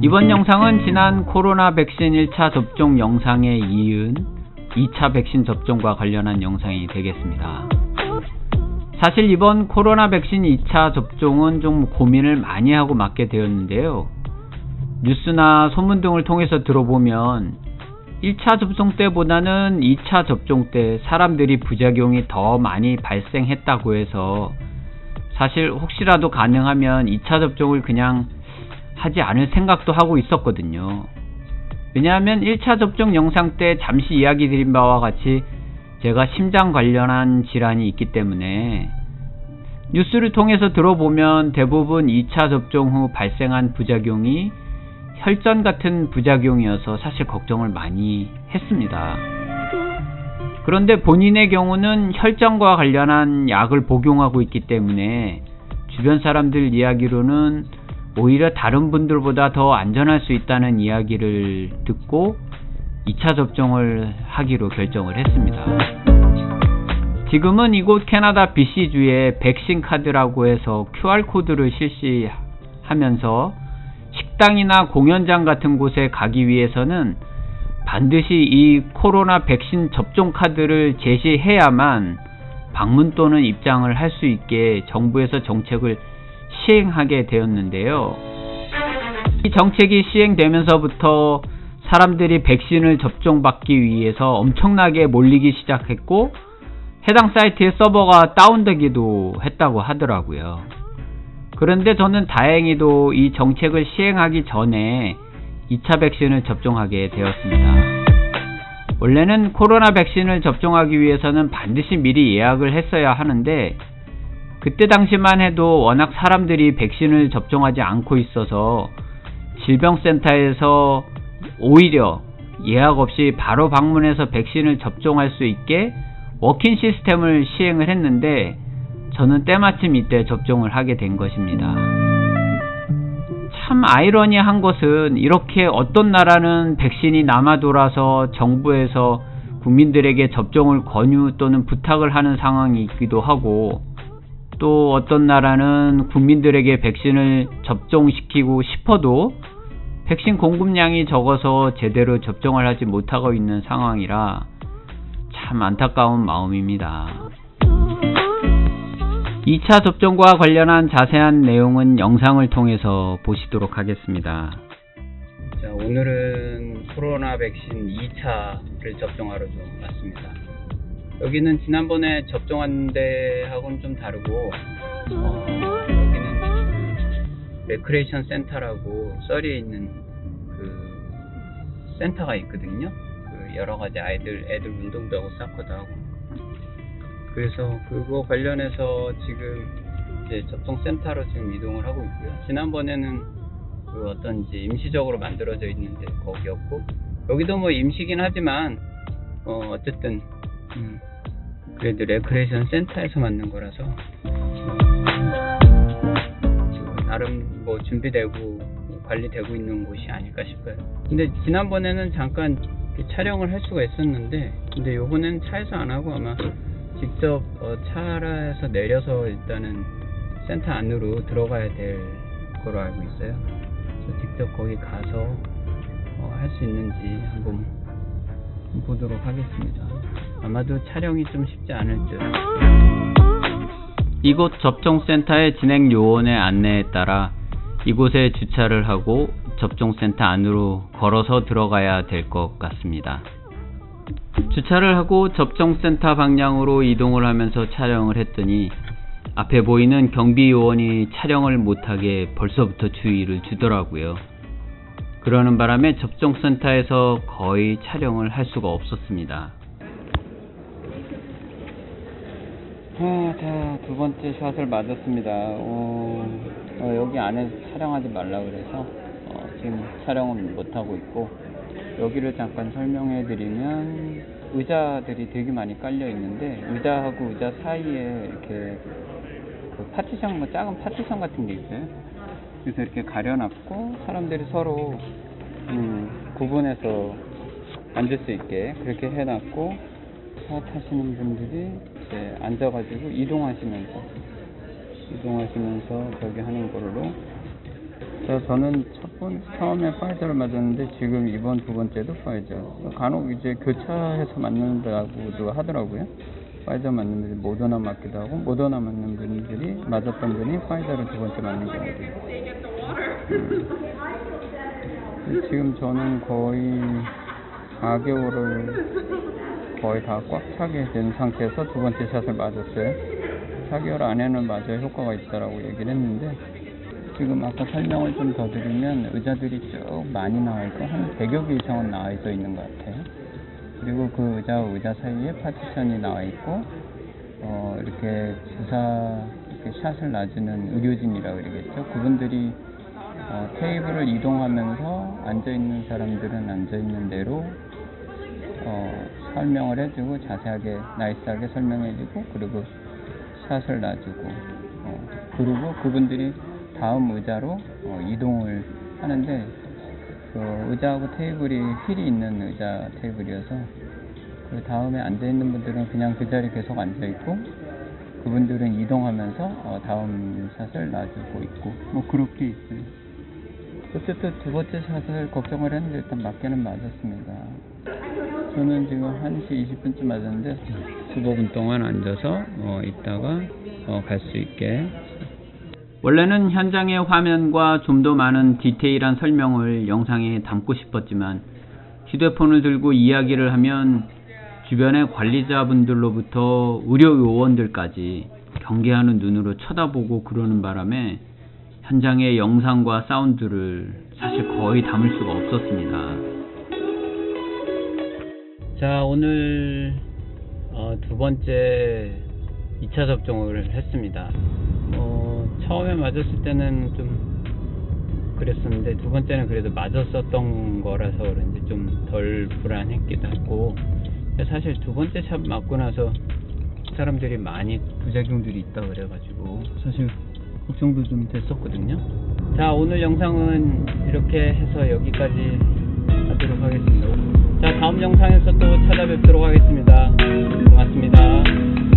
이번 영상은 지난 코로나 백신 1차 접종 영상에 이은 2차 백신 접종과 관련한 영상이 되겠습니다. 사실 이번 코로나 백신 2차 접종은 좀 고민을 많이 하고 맞게 되었는데요. 뉴스나 소문 등을 통해서 들어보면 1차 접종 때보다는 2차 접종 때 사람들이 부작용이 더 많이 발생했다고 해서 사실 혹시라도 가능하면 2차 접종을 그냥 하지 않을 생각도 하고 있었거든요. 왜냐하면 1차 접종 영상 때 잠시 이야기 드린 바와 같이 제가 심장 관련한 질환이 있기 때문에 뉴스를 통해서 들어보면 대부분 2차 접종 후 발생한 부작용이 혈전 같은 부작용이어서 사실 걱정을 많이 했습니다. 그런데 본인의 경우는 혈전과 관련한 약을 복용하고 있기 때문에 주변 사람들 이야기로는 오히려 다른 분들보다 더 안전할 수 있다는 이야기를 듣고 2차 접종을 하기로 결정을 했습니다. 지금은 이곳 캐나다 BC주에 백신 카드라고 해서 QR코드를 실시하면서 식당이나 공연장 같은 곳에 가기 위해서는 반드시 이 코로나 백신 접종 카드를 제시해야만 방문 또는 입장을 할 수 있게 정부에서 정책을 시행하게 되었는데요. 이 정책이 시행되면서부터 사람들이 백신을 접종받기 위해서 엄청나게 몰리기 시작했고 해당 사이트의 서버가 다운되기도 했다고 하더라고요. 그런데 저는 다행히도 이 정책을 시행하기 전에 2차 백신을 접종하게 되었습니다. 원래는 코로나 백신을 접종하기 위해서는 반드시 미리 예약을 했어야 하는데 그때 당시만 해도 워낙 사람들이 백신을 접종하지 않고 있어서 질병센터에서 오히려 예약 없이 바로 방문해서 백신을 접종할 수 있게 워킹 시스템을 시행을 했는데 저는 때마침 이때 접종을 하게 된 것입니다. 참 아이러니한 것은 이렇게 어떤 나라는 백신이 남아 돌아서 정부에서 국민들에게 접종을 권유 또는 부탁을 하는 상황이 있기도 하고 또 어떤 나라는 국민들에게 백신을 접종시키고 싶어도 백신 공급량이 적어서 제대로 접종을 하지 못하고 있는 상황이라 참 안타까운 마음입니다. 2차 접종과 관련한 자세한 내용은 영상을 통해서 보시도록 하겠습니다. 자, 오늘은 코로나 백신 2차를 접종하러 좀 왔습니다. 여기는 지난번에 접종한 데하고는 좀 다르고 여기는 레크레이션 센터라고 썰리에 있는 그 센터가 있거든요. 그 여러 가지 애들 운동도 하고 사커도 하고 그래서 그거 관련해서 지금 이제 접종 센터로 지금 이동을 하고 있고요. 지난번에는 그 어떤 이제 임시적으로 만들어져 있는데 거기였고 여기도 뭐 임시긴 하지만 어쨌든 그래도 레크레이션 센터에서 만든 거라서 나름 뭐 준비되고 관리되고 있는 곳이 아닐까 싶어요. 근데 지난번에는 잠깐 촬영을 할 수가 있었는데 근데 요번엔 차에서 안 하고 아마 직접 차에서 내려서 일단은 센터 안으로 들어가야 될 거로 알고 있어요. 그래서 직접 거기 가서 할 수 있는지 한번 보도록 하겠습니다. 아마도 촬영이 좀 쉽지 않을 듯. 이곳 접종센터의 진행 요원의 안내에 따라 이곳에 주차를 하고 접종센터 안으로 걸어서 들어가야 될 것 같습니다. 주차를 하고 접종센터 방향으로 이동을 하면서 촬영을 했더니 앞에 보이는 경비 요원이 촬영을 못하게 벌써부터 주의를 주더라고요. 그러는 바람에 접종센터에서 거의 촬영을 할 수가 없었습니다. 자, 두 번째 샷을 맞았습니다. 여기 안에서 촬영하지 말라 그래서 지금 촬영은 못하고 있고 여기를 잠깐 설명해 드리면 의자들이 되게 많이 깔려 있는데 의자하고 의자 사이에 이렇게 그 파티션, 뭐 작은 파티션 같은 게 있어요. 그래서 이렇게 가려놨고 사람들이 서로 구분해서 앉을 수 있게 그렇게 해놨고 차 타시는 분들이 이제 앉아가지고 이동하시면서 저기 하는 걸로. 자, 저는 처음에 파이저를 맞았는데 지금 이번 두 번째도 파이저. 간혹 이제 교차해서 맞는다고도 하더라고요. 파이저 맞는 분들이 모더나 맞기도 하고, 모더나 맞는 분들이 맞았던 분이 파이저를 두 번째 맞는 경우도 있고. 지금 저는 거의 4개월을 거의 다 꽉 차게 된 상태에서 두 번째 샷을 맞았어요. 4개월 안에는 맞아야 효과가 있다라고 얘기를 했는데, 지금 아까 설명을 좀 더 드리면 의자들이 쭉 많이 나와 있고 한 100여 개 이상은 나와 있는 것 같아요. 그리고 그 의자와 의자 사이에 파티션이 나와 있고, 이렇게 이렇게 샷을 놔주는 의료진이라고 그러겠죠. 그분들이 테이블을 이동하면서 앉아있는 사람들은 앉아있는 대로 설명을 해주고, 자세하게 나이스하게 설명해주고, 그리고 샷을 놔주고, 그리고 그분들이 다음 의자로 이동을 하는데, 그 의자하고 테이블이 휠이 있는 의자 테이블이어서 그 다음에 앉아있는 분들은 그냥 그 자리에 계속 앉아있고, 그분들은 이동하면서 다음 샷을 놔주고 있고, 뭐 그렇게 있어요. 어쨌든 두 번째 샷을 걱정을 했는데 일단 맞게는 맞았습니다. 저는 지금 1시 20분쯤 맞았는데 15분 동안 앉아서 있다가 갈 수 있게. 원래는 현장의 화면과 좀 더 많은 디테일한 설명을 영상에 담고 싶었지만, 휴대폰을 들고 이야기를 하면 주변의 관리자분들로부터 의료 요원들까지 경계하는 눈으로 쳐다보고 그러는 바람에 현장의 영상과 사운드를 사실 거의 담을 수가 없었습니다. 자, 오늘 두 번째 2차 접종을 했습니다. 처음에 맞았을 때는 좀 그랬었는데, 두 번째는 그래도 맞았었던 거라서 그런지 좀 덜 불안했기도 하고, 사실 두 번째 샷 맞고 나서 사람들이 많이 부작용들이 있다 그래가지고 사실 걱정도 좀 됐었거든요. 자, 오늘 영상은 이렇게 해서 여기까지 하도록 하겠습니다. 자, 다음 영상에서 또 찾아뵙도록 하겠습니다. 고맙습니다.